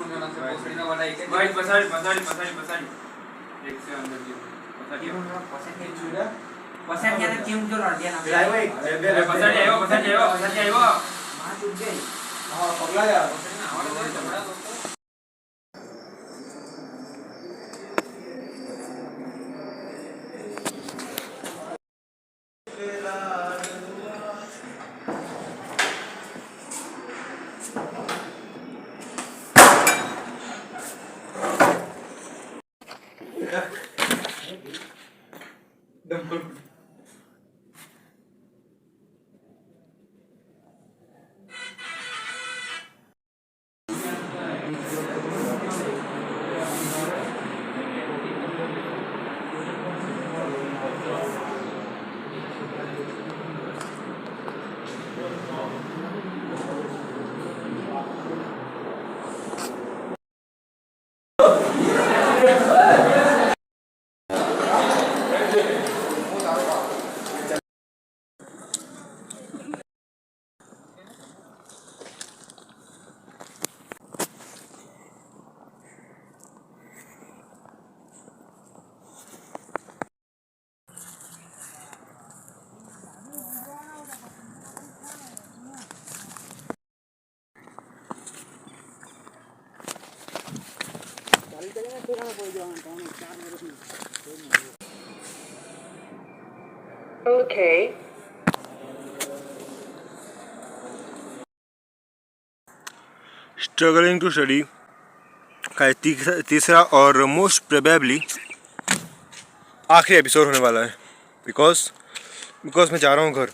भाई पसाड़ी पसाड़ी पसाड़ी पसाड़ी एक से अंदर की पसाड़ी पसाड़ी क्या केम जो लड़ दिया ना पसाड़ी आयो मां टूट गई। हां पगला यार Okay. स्ट्रगलिंग टू स्टडी का तीसरा और मोस्ट प्रोबेबली आखिरी एपिसोड होने वाला है। बिकॉज मैं जा रहा हूँ घर।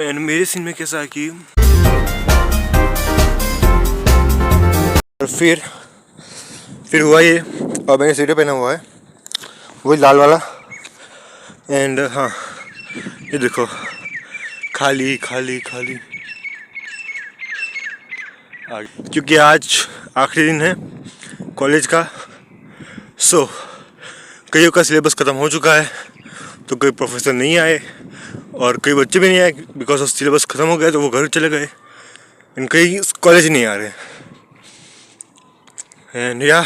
एंड मेरे सीन में कैसा है कि फिर हुआ ये, और मैंने स्वेटर पहना हुआ है वही लाल वाला। एंड हाँ, ये देखो खाली खाली खाली, क्योंकि आज आखिरी दिन है कॉलेज का। सो कईयों का सिलेबस ख़त्म हो चुका है, तो कोई प्रोफेसर नहीं आए और कई बच्चे भी नहीं आए बिकॉज ऑफ सिलेबस ख़त्म हो गया, तो वो घर चले गए। एंड कई कॉलेज नहीं आ रहे। एंड या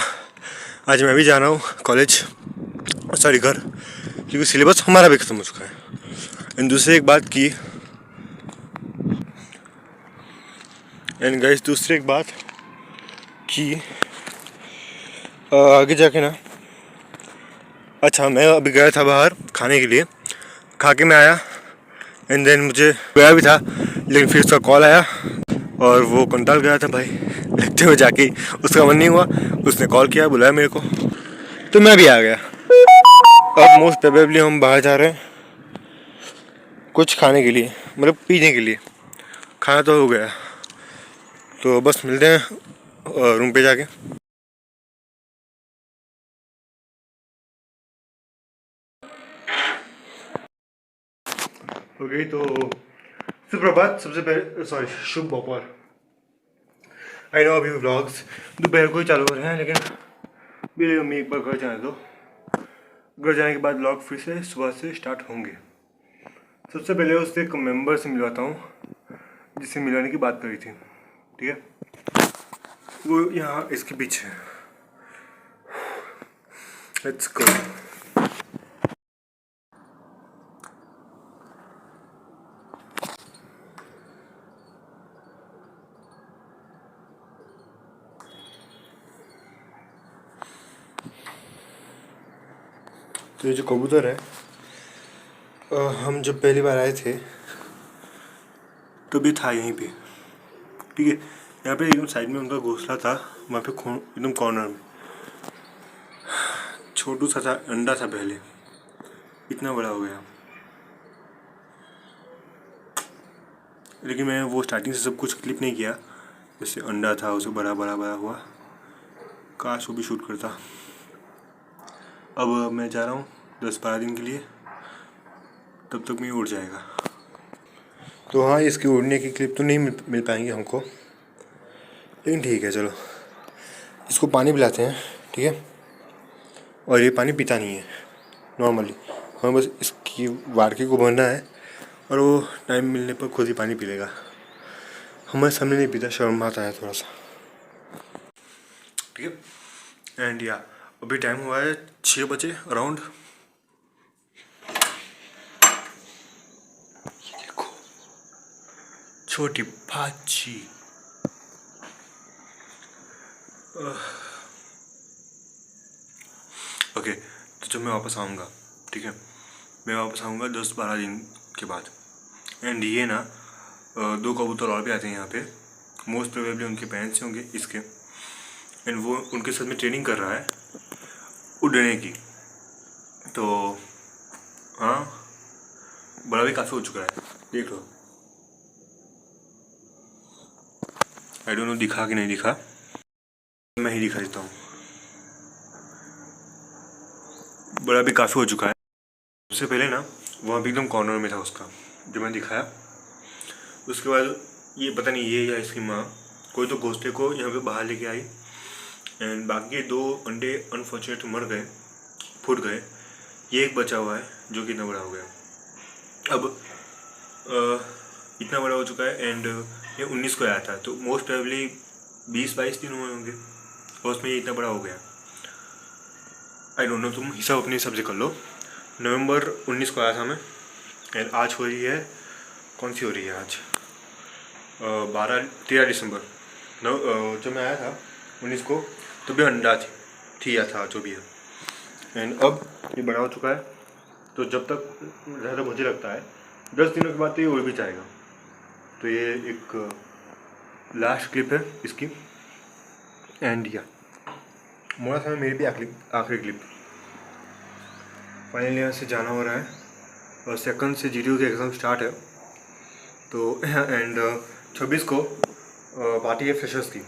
आज मैं भी जा रहा हूँ कॉलेज, सॉरी घर, क्योंकि सिलेबस हमारा भी ख़त्म हो चुका है। एंड दूसरी एक बात कि आगे जाके ना, अच्छा मैं अभी गया था बाहर खाने के लिए, खा के मैं आया। एंड देन मुझे गया भी था, लेकिन फिर उसका कॉल आया और वो कंटाल गया था भाई लगते हुए जाके, उसका मन नहीं हुआ, उसने कॉल किया, बुलाया मेरे को, तो मैं भी आ गया। अब मोस्ट प्रोबेबली हम बाहर जा रहे हैं कुछ खाने के लिए, मतलब पीने के लिए। खाना तो हो गया, तो बस मिलते हैं रूम पे जाके। ओके, तो सुप्रभात, सबसे पहले सॉरी शुभ दोपहर। आई नो अभी व्लॉग्स दोपहर को ही चालू हो रहे हैं, लेकिन मेरी मम्मी एक बार घर जाने दो, घर जाने के बाद व्लॉग फिर से सुबह से स्टार्ट होंगे। सबसे पहले उससे एक मेंबर से मिलवाता हूँ जिससे मिलाने की बात करी थी, ठीक है, वो यहाँ इसके पीछे। Let's go. तो ये जो कबूतर है, हम जब पहली बार आए थे तो भी था यहीं पे, ठीक है। यहाँ पे एकदम साइड में उनका घोंसला था, वहाँ पे एकदम कॉर्नर में छोटू सा था अंडा था, पहले इतना बड़ा हो गया। लेकिन मैं वो स्टार्टिंग से सब कुछ क्लिप नहीं किया, जैसे अंडा था उसे बड़ा बड़ा बड़ा हुआ, काश वो भी शूट करता। अब मैं जा रहा हूँ 10-12 दिन के लिए, तब तक मैं उड़ जाएगा। तो हाँ, इसकी उड़ने की क्लिप तो नहीं मिल पाएंगी हमको, लेकिन ठीक है, चलो इसको पानी पिलाते हैं, ठीक है। और ये पानी पीता नहीं है नॉर्मली, हमें बस इसकी वाड़की को भरना है और वो टाइम मिलने पर खुद ही पानी पी लेगा। हमारे सामने नहीं पीता, शर्म आता है थोड़ा सा। ठीक है। एंड या अभी टाइम हुआ है 6 बजे अराउंड। ये देखो छोटी भाजी। ओके, तो जब मैं वापस आऊँगा, ठीक है, मैं वापस आऊँगा 10-12 दिन के बाद। एंड ये ना 2 कबूतर और भी आते हैं यहाँ पे, मोस्ट प्रोबेबली उनके पेरेंट्स होंगे इसके। एंड वो उनके साथ में ट्रेनिंग कर रहा है उड़ने की। तो हाँ, बड़ा भी काफ़ी हो चुका है, देख लो। आई डोंट नो दिखा कि नहीं दिखा, मैं ही दिखा देता हूँ। बड़ा भी काफ़ी हो चुका है। उससे पहले ना वहाँ भी एकदम कॉर्नर में था उसका, जो मैंने दिखाया। उसके बाद ये पता नहीं ये या इसकी माँ कोई तो घोंसले को यहाँ पे बाहर लेके आई। एंड बाकी 2 अंडे अनफॉर्चुनेट मर गए, फूट गए। ये एक बचा हुआ है जो कि इतना बड़ा हो गया। अब इतना बड़ा हो चुका है। एंड ये 19 को आया था, तो मोस्ट प्रोबेबली 20-22 दिन हुए होंगे और उसमें ये इतना बड़ा हो गया। आई डोंट नो, तुम हिसाब अपने हिसाब से कर लो। नवंबर 19 को आया था मैं। एंड आज हो रही है, कौन सी हो रही है आज, 13 दिसंबर। जब मैं आया था 19 को तो भी अंडा थी या था जो भी है। एंड अब ये बड़ा हो चुका है। तो जब तक ज़्यादा मुझे लगता है 10 दिनों के बाद तो ये उड़ भी जाएगा। तो ये एक लास्ट क्लिप है इसकी। एंड या मोड़ा था मेरी भी आखिरी क्लिप। फाइनली यहाँ से जाना हो रहा है और सेकंड से GTO के एग्ज़ाम स्टार्ट है। तो एंड 26 को पार्टी है फ्रेशर्स की,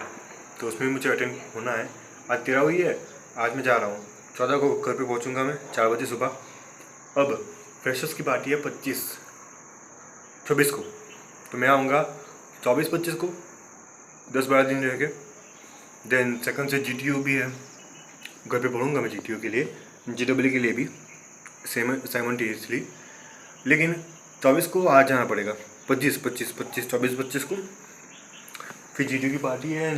तो उसमें मुझे अटेंड होना है। आज 13 हुई है, आज मैं जा रहा हूँ। 14 को घर पे पहुँचूँगा मैं 4 बजे सुबह। अब फ्रेशर्स की पार्टी है 26 को, तो मैं आऊँगा 24-25 को, 10-12 दिन रह के। देन सेकंड से GTO भी है, घर पे पढ़ूँगा मैं GTO के लिए, GEE के लिए भी साइमल्टेनियसली। लेकिन 24 को आ जाना पड़ेगा, 24-25 को। फिर GTO की पार्टी है,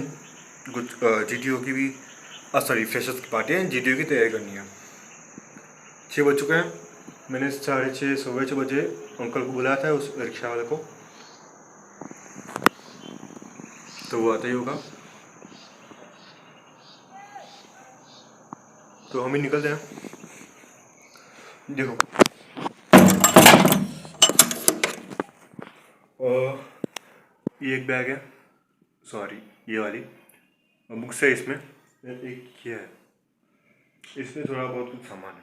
कुछ GTO की भी सॉरी फ्रेशर्स की पार्टी है, GTO की तैयारी करनी है। 6 बज चुके हैं। मैंने 6:30 बजे अंकल को बुलाया था, उस रिक्शा वाले को, तो वो आता ही होगा। तो हम ही निकलते हैं। देखो ये एक बैग है, सॉरी ये वाली बुक्स है इसमें। एक ये है, इसमें थोड़ा बहुत कुछ सामान है।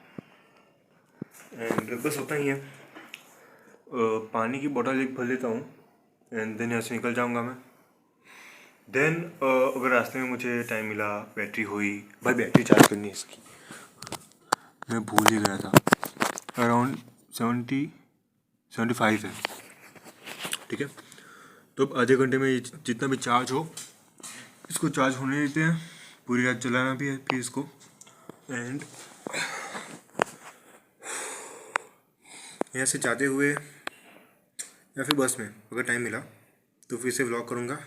एंड बस उतना ही है। पानी की बोतल एक भर लेता हूँ। एंड देन यहाँ से निकल जाऊँगा मैं। देन अगर रास्ते में मुझे टाइम मिला, बैटरी हुई, भाई बैटरी चार्ज करनी है इसकी, मैं भूल ही गया था। अराउंड 70-75 है, ठीक है। तो अब आधे घंटे में जितना भी चार्ज हो इसको चार्ज होने देते हैं। पूरी रात चलाना भी है फिर इसको। एंड यहाँ से जाते हुए या फिर बस में अगर टाइम मिला तो फिर से व्लॉग करूँगा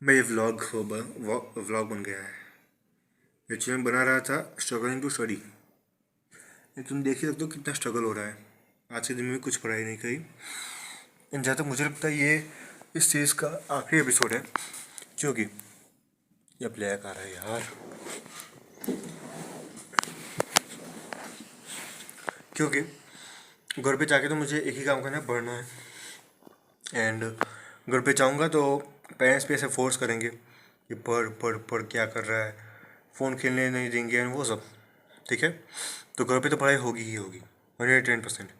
मैं। ये व्लॉग बन गया है। एक्चुअली मैं बना रहा था स्ट्रगलिंग टू स्टडी। तुम देख ही सकते हो कितना स्ट्रगल हो रहा है। आज के दिन में कुछ पढ़ाई नहीं करी। एंड जहाँ तक मुझे लगता है ये इस चीज़ का आखिरी एपिसोड है, क्योंकि ये ब्लैक आ रहा है यार, क्योंकि घर पे जाके तो मुझे एक ही काम करना है, पढ़ना है। एंड घर पे जाऊँगा तो पेरेंट्स भी ऐसे फोर्स करेंगे कि पढ़ पढ़ पढ़, क्या कर रहा है, फ़ोन खेलने नहीं देंगे एंड वो सब, ठीक है। तो घर पे तो पढ़ाई होगी ही होगी 110%।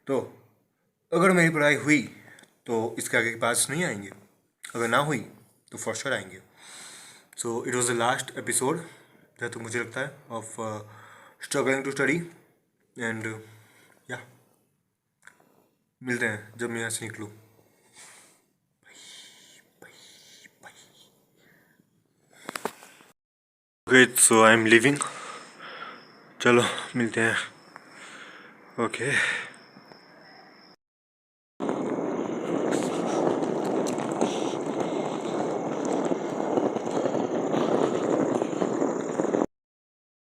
तो अगर मेरी पढ़ाई हुई तो इसके आगे के पास नहीं आएंगे, अगर ना हुई तो फॉर श्योर आएंगे। So it was the last episode जहाँ तक मुझे लगता है of struggling to study. And या मिलते हैं जब मैं यहाँ से निकलूँ। Okay, so I am living. चलो मिलते हैं। ओके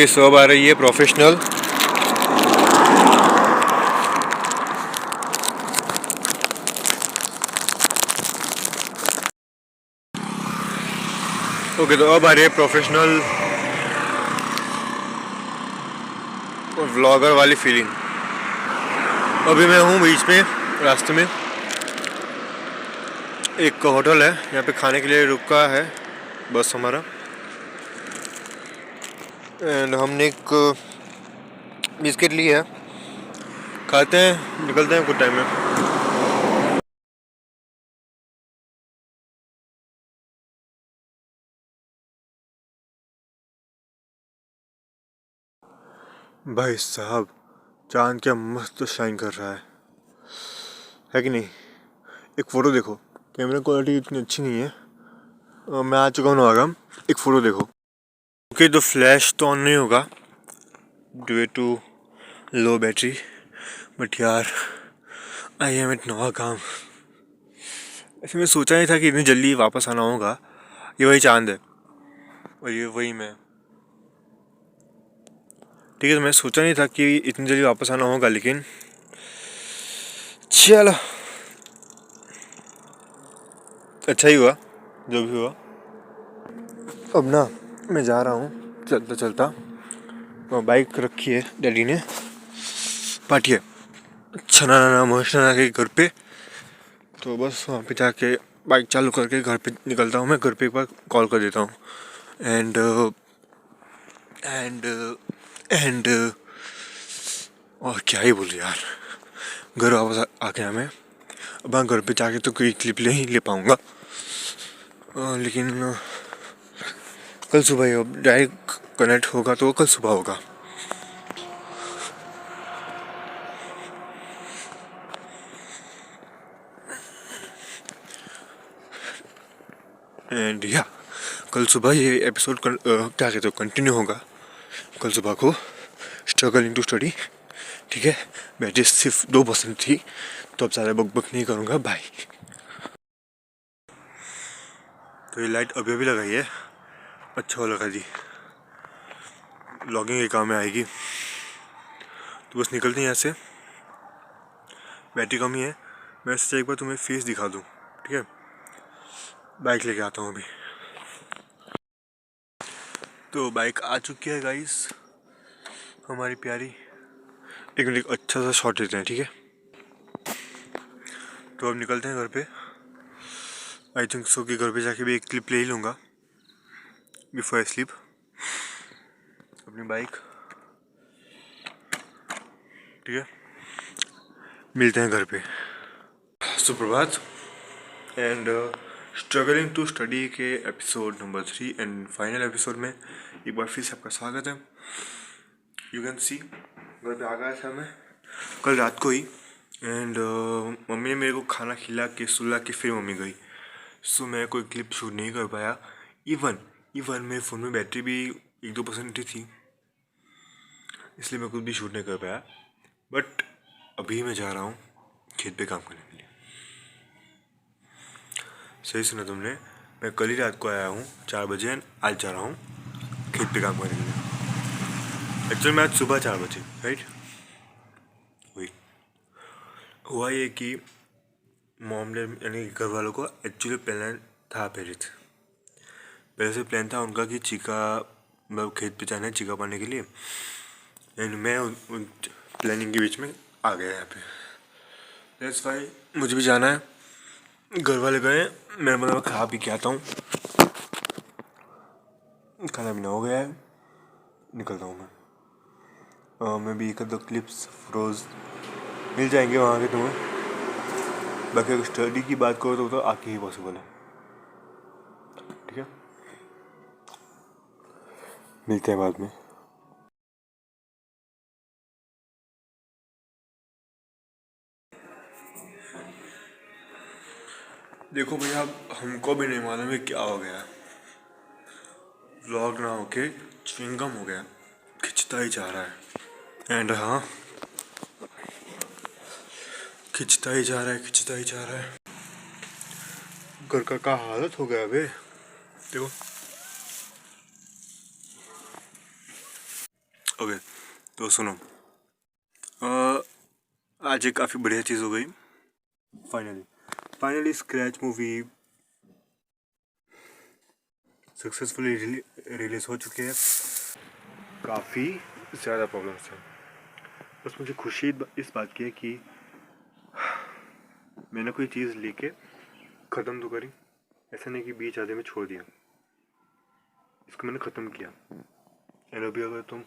ये सब आ रही है प्रोफेशनल। ओके, तो अब आ रही है प्रोफेशनल व्लॉगर वाली फीलिंग। अभी मैं हूँ बीच में, रास्ते में एक होटल है, यहाँ पे खाने के लिए रुका है बस हमारा। एंड हमने एक बिस्किट ली है, खाते हैं, निकलते हैं कुछ टाइम में। भाई साहब, चांद क्या मस्त शाइन कर रहा है कि नहीं? एक फ़ोटो देखो, कैमरा क्वालिटी इतनी अच्छी नहीं है। मैं आ चुका हूँ नवागाम। एक फ़ोटो देखो। ओके, तो फ्लैश तो ऑन नहीं होगा due to low battery, but यार आई एम एट नवागाम। ऐसे मैं सोचा नहीं था कि इतनी जल्दी वापस आना होगा। ये वही चांद है और ये वही मैं। ठीक है, तो मैं सोचा नहीं था कि इतनी जल्दी वापस आना होगा, लेकिन चलो अच्छा ही हुआ जो भी हुआ। अब ना मैं जा रहा हूँ चलता चलता। बाइक रखी है डैडी ने पाटिए छना नाना मोशना के घर पे, तो बस वहाँ पे जाके बाइक चालू करके घर पे निकलता हूँ। मैं घर पे एक बार कॉल कर देता हूँ। एंड एंड एंड और क्या ही बोलूँ यार, घर वापस आ गया मैं। अब मैं घर पे जाके तो कोई क्लिप ले ही ले पाऊँगा, लेकिन कल सुबह अब डायरेक्ट कनेक्ट होगा तो कल सुबह होगा। एंड या कल सुबह ये एपिसोड क्या कहते हो कंटिन्यू होगा। कल सुबह को स्ट्रगल इनटू स्टडी। ठीक है, बैटरी सिर्फ 2% थी, तो अब ज़्यादा बक नहीं करूँगा। बाय। तो ये लाइट अभी अभी लगाई है, अच्छा वो लगा दी, लॉगिंग के काम में आएगी। तो बस निकलते हैं यहाँ से, बैटरी कम ही है। मैं सोचा एक बार तुम्हें फेस दिखा दूँ। ठीक है, बाइक लेके आता हूँ अभी। तो बाइक आ चुकी है गाइस हमारी प्यारी। एक मिनट, अच्छा सा शॉट लेते हैं, ठीक है। तो अब निकलते हैं घर पे। आई थिंक सो कि घर पे जाके भी एक क्लिप ले ही लूँगा बिफोर आई स्लीप। अपनी बाइक, ठीक है, मिलते हैं घर पे। सुप्रभात। एंड स्ट्रगलिंग टू स्टडी के episode number 3 and final episode में एक बार फिर से आपका स्वागत है। यू कैन सी घर पे आ गया था मैं कल रात को ही। एंड मम्मी ने मेरे को खाना खिला के सुला के फिर मम्मी गई। सो मैं कोई क्लिप शूट नहीं कर पाया। इवन मेरे फ़ोन में बैटरी भी 1-2% ही थी, इसलिए मैं कुछ भी शूट नहीं कर पाया। बट अभी मैं जा रहा हूँ खेत पे काम करने के लिए। सही सुना तुमने, मैं कल ही रात को आया हूँ 4 बजे एंड आज जा रहा हूँ खेत पे काम करने के लिए। एक्चुअली मैं आज सुबह 4 बजे, राइट। वही हुआ ये कि मॉम ने यानी घर वालों को एक्चुअली प्लान था पहले से प्लान था उनका कि चीका मतलब खेत पे जाना है चीका पाने के लिए। एंड मैं उन प्लानिंग के बीच में आ गया यहाँ पे। दैट्स वाई मुझे भी जाना है। घर वाले गए, मैं मतलब खा पी के आता हूँ। खाना पीना हो गया है, निकलता हूँ मैं भी। एक दो क्लिप्स फोटोज मिल जाएंगे वहाँ के तुम्हें। बाकी अगर स्टडी की बात करो तो आके ही पॉसिबल है। ठीक है, मिलते हैं बाद में। देखो भैया, हमको भी नहीं मालूम है क्या हो गया। व्लॉग ना होके च्युइंगम हो गया, खिंचता ही जा रहा है। एंड हाँ, खिंचता ही जा रहा है। घर का क्या हालत हो गया अबे, देखो। ओके, तो सुनो, अ, आज एक काफ़ी बढ़िया चीज़ हो गई। Finally scratch movie successfully release हो चुकी है। काफ़ी ज़्यादा प्रॉब्लम्स हैं, बस मुझे खुशी इस बात की है कि मैंने कोई चीज़ लेके ख़त्म तो करी, ऐसा नहीं कि बीच आधे में छोड़ दिया। इसको मैंने ख़त्म किया। एंड अभी अगर तुम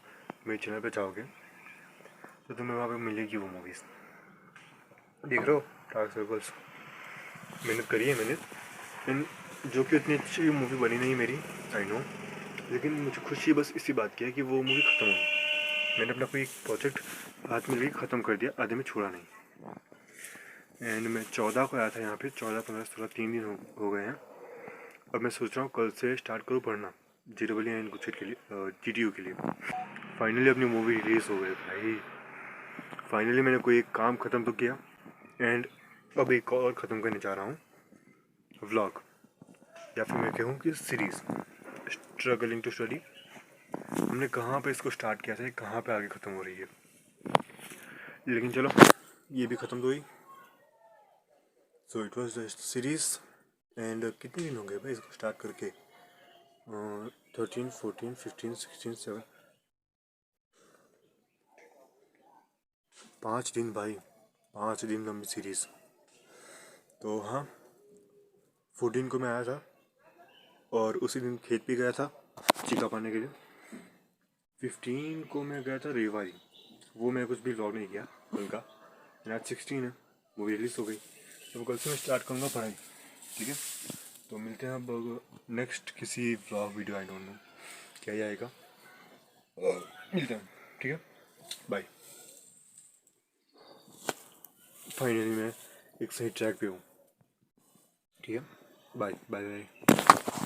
मेरे चैनल पे जाओगे तो तुम्हें वहाँ पे मिलेगी वो मूवीज़। देख रहे हो डार्क सर्कल्स, मेहनत करी है मैंने, एंड जो कि उतनी अच्छी मूवी बनी नहीं मेरी, आई नो, लेकिन मुझे खुशी बस इसी बात की है कि वो मूवी ख़त्म हुई। मैंने अपना कोई प्रोजेक्ट हाथ में लेके ख़त्म कर दिया, आधे में छोड़ा नहीं। एंड मैं 14 को आया था यहाँ पे, 14, 15, 16, 3 दिन हो गए हैं। अब मैं सोच रहा हूँ कल से स्टार्ट करूँ पढ़ना JEE एंड कुछ के लिए, GTU के लिए। फाइनली अपनी मूवी रिलीज़ हो गई भाई। फाइनली मैंने कोई एक काम ख़त्म तो किया, एंड अब एक और ख़त्म करने जा रहा हूँ, व्लॉग, या फिर मैं कहूँ कि सीरीज़ स्ट्रगलिंग टू स्टडी। हमने कहाँ पे इसको स्टार्ट किया था, कहाँ पे आगे ख़त्म हो रही है, लेकिन चलो ये भी ख़त्म तो हुई। सो it was the series. And कितने दिन हो गए भाई इसको स्टार्ट करके? 13, 14, 15, 16, 7, 5 दिन भाई, 5 दिन लंबी सीरीज़। तो हाँ, 14 को मैं आया था और उसी दिन खेत भी गया था चीका पाने के लिए। 15 को मैं गया था रेवाड़ी, वो मैं कुछ भी व्लॉग नहीं किया कल का। आज 16 है, मूवी रिलीज हो गई, तो कल से मैं स्टार्ट करूँगा पढ़ाई, ठीक है। तो मिलते हैं अब नेक्स्ट किसी vlog video, I don't know क्या ही आएगा, मिलते हैं, ठीक है, बाय। फाइनली मैं एक सही ट्रैक पे हूँ, ठीक है, बाय बाय बाय।